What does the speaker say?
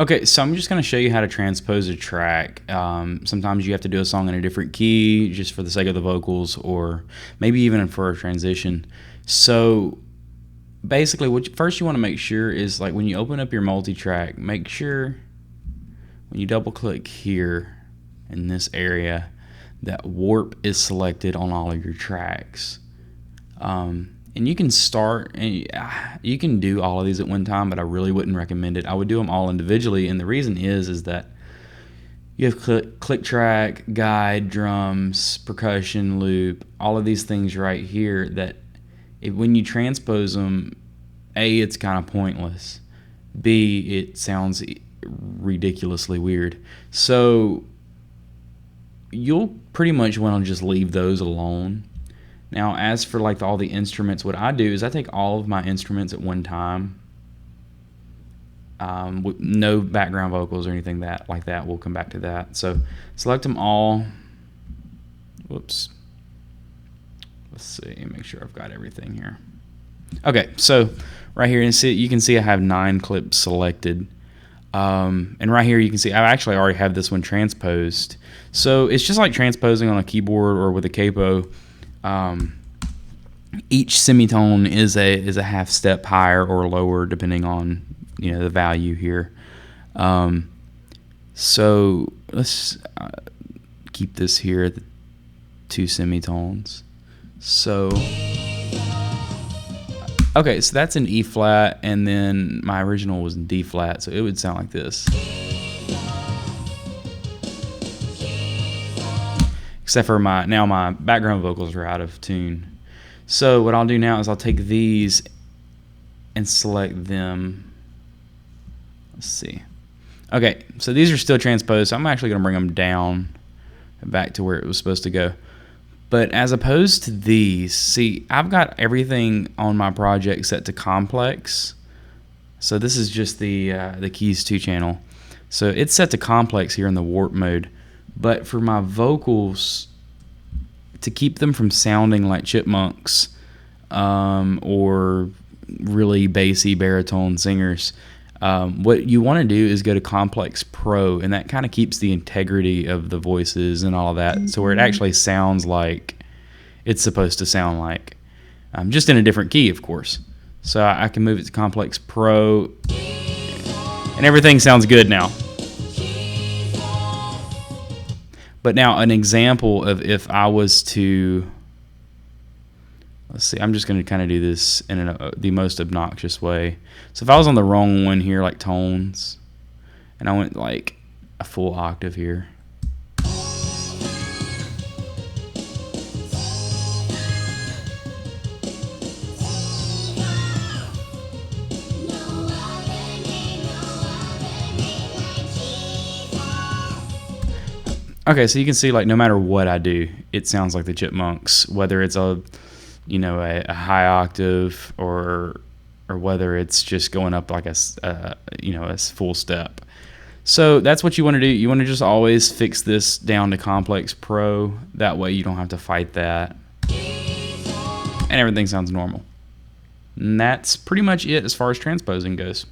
Okay, so I'm just going to show you how to transpose a track. Sometimes you have to do a song in a different key just for the sake of the vocals, or maybe even for a transition. So basically, first you want to make sure is, like, when you open up your multi-track, make sure when you double click here in this area that warp is selected on all of your tracks. And you can start, and you can do all of these at one time, but I really wouldn't recommend it. I would do them all individually, and the reason is that you have click track, guide, drums, percussion, loop, all of these things right here that when you transpose them, A, it's kind of pointless. B, it sounds ridiculously weird. So you'll pretty much want to just leave those alone. Now, as for like all the instruments, what I do is I take all of my instruments at one time, with no background vocals or anything like that. We'll come back to that. So select them all. Whoops. Let's see, make sure I've got everything here. Okay, so right here you can see I have 9 clips selected. And right here you can see I actually already have this one transposed. So it's just like transposing on a keyboard or with a capo. Each semitone is a half step higher or lower depending on the value here. So let's keep this here at the 2 semitones. So okay, so that's an E flat, and then my original was in D flat, so it would sound like this. Except for my background vocals are out of tune. So what I'll do now is I'll take these and select them. Let's see. Okay, so these are still transposed, so I'm actually going to bring them down back to where it was supposed to go. But as opposed to these, see, I've got everything on my project set to complex. So this is just the keys 2 channel. So it's set to complex here in the warp mode. But for my vocals, to keep them from sounding like chipmunks or really bassy baritone singers, what you want to do is go to Complex Pro, and that kind of keeps the integrity of the voices and all of that, so where it actually sounds like it's supposed to sound like, just in a different key, of course. So I can move it to Complex Pro, and everything sounds good now. But now an example of if I was to, let's see, I'm just going to kind of do this in the most obnoxious way. So if I was on the wrong one here, like tones, and I went like a full octave here. Okay, so you can see, like, no matter what I do, it sounds like the Chipmunks, whether it's a high octave or whether it's just going up like a full step. So that's what you want to do. You want to just always fix this down to Complex Pro. That way you don't have to fight that, and everything sounds normal. And that's pretty much it as far as transposing goes.